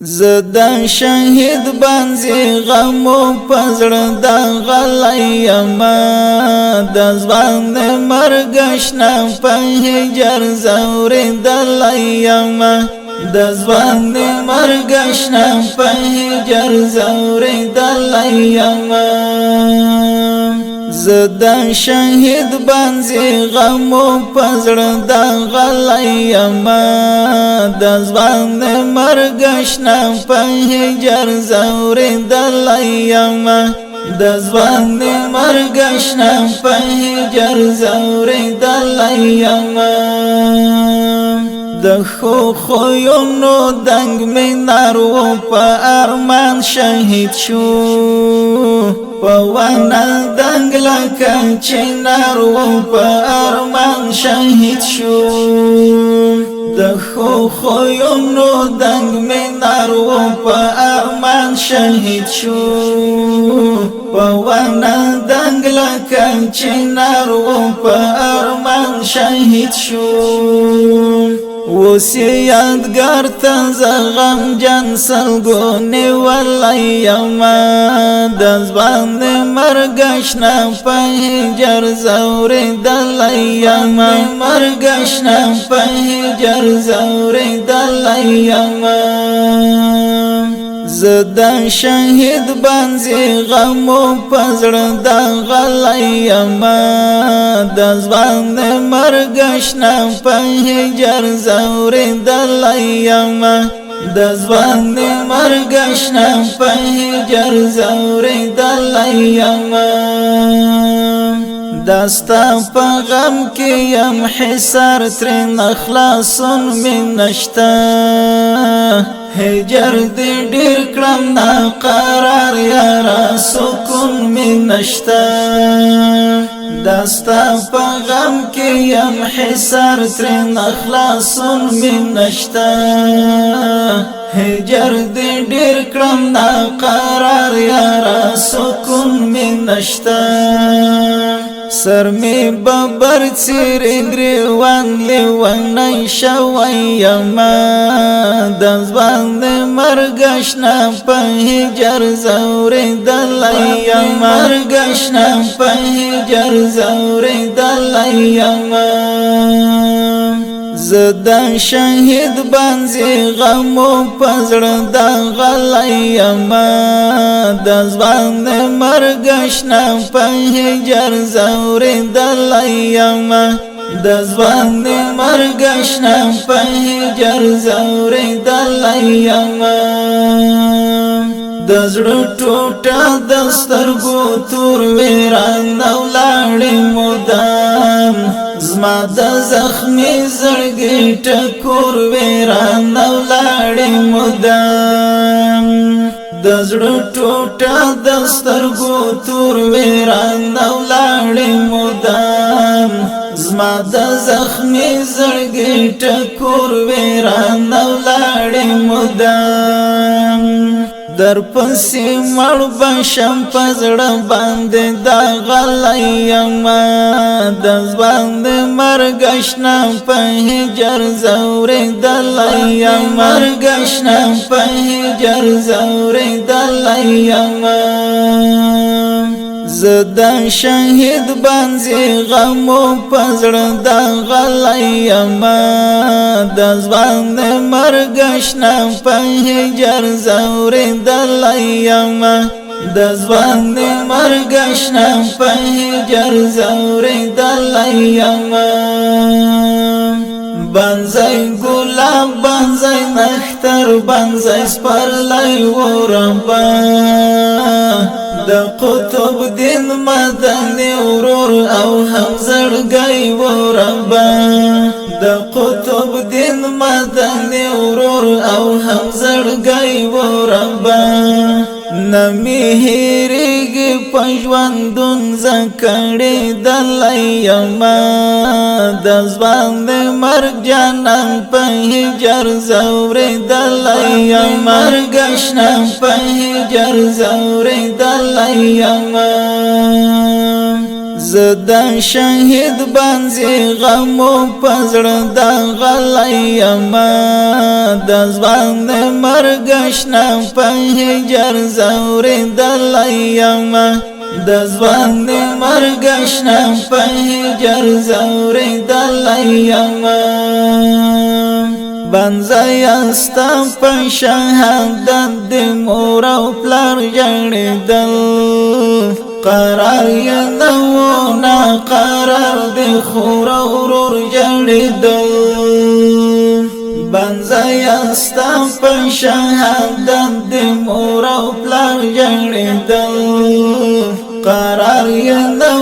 زدا شهید بانزی غمو پزړ د غلیم د ځوان مرګشنا په هجر زور دلیم د ځوان مرګشنا په هجر زور دلیم زدا شهید بانزی غمو پزړ د غلیم د ځوان مرګشنا په هجر زور دلیم د ځوان مرګشنا په هجر زور دلیم د خو خوینو دنګ مینارو په ارمان شهید شو وانا دنګ لکه چنارو په ارمان شهید شو د خو خوینو دنګ مینارو په ارمان شهید شو وانا دنګ لکه چنارو په ارمان شهید شو وسی یادگار تزغم جن سلگونی والیم د ځوان مرګشنا په هجر زور دلیم مرګشنا په هجر زور دلیم زدا شهید بانزی غمو پزړ د غلیم د ځوان مرګشنا په هجر زور دلیم د ځوان مرګشنا په هجر زور دلیم داستا په غم کې يم حصار تر نخلاصون من نشتا هجر دې ډېر کړم نا قرار یارا سکون من نشتا داستا په غم کې يم حصار تر نخلاصون من نشتا هجر دې ډېر کړم نا قرار یارا سکون من نشتا سر می ببر چیر گریوان لیوانی شویم د ځوان مرګشنا په هجر زور دلیم مرګشنا په هجر زور دلیم زدا شهید بانزی غمو پزړ د غلیم د ځوان مرګشنا په هجر زور دلیم د ځوان مرګشنا په هجر زور دلیم د زړه ټوټه د سترګو تور ویران ولاړې مودام زما د زخمي زړګي ټکور ویران ولاړې مودام د زړه ټوټه د سترګو تور ویران ولاړې مودام زما د زخمي زړګي ټکور ویران ولاړې مودام در پسې مړ بشم پزړه باندې دا غلیم د ځوان مرګشنا په هجر زور دلیم مرګشنا په هجر زور دلیم زدا شهید بانزی غمو پزړ د غلیم د ځوان مرګشنا په هجر زور دلیم د ځوان مرګشنا په هجر زور دلیم بنزای ګلاب بنزای نختر بنزای سپرلی وربا د قطب دین مدني ورور او هم زړګي وربا د قطب دین مدني ورور او هم زړګي وربا نمی هیریږي پښوندون زکړې دلیم د ځوان مرګ جانان په هجر زور دلیم مرګشنا په هجر زور دلیم زدا شهید بانزی غمو پزړه د غلیما د ځوان مرګشنا په هجر زوري دلیما د ځوان مرګشنا په هجر زوري دلیما بنځای استا په شهادت د مور او پلار جړېدل قرار یدو نا قرار دی خور ورور جړېدل بنځای استا په شهادت د مور او پلار جړېدل قرار یدو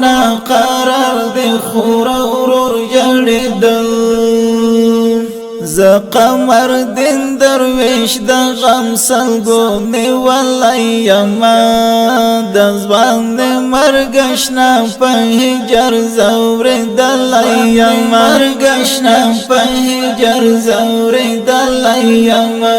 نا قرار دی خور ورور جړېدل ز قمر دین درویش د غم سلګو نیولایما د ځوان مرګشنا په هجر زور دلایما مرګشنا په هجر زور دلایما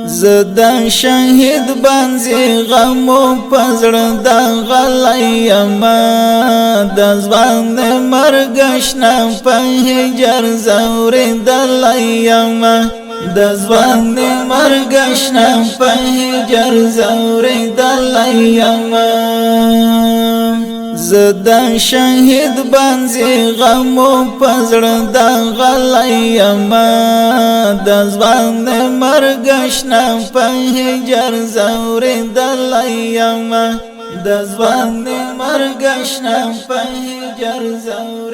زدا شهید بانزی غمو پزړه د غلیما د ځوان مرګشنا په هجر زور دلایما د ځوان مرګشنا په هجر زور دلایما زدا شهید بانزی غمو پزړه د غلیما د ځوان مرګشنا په هجر زور دلایما د ځوان مرګشنا په هجر زور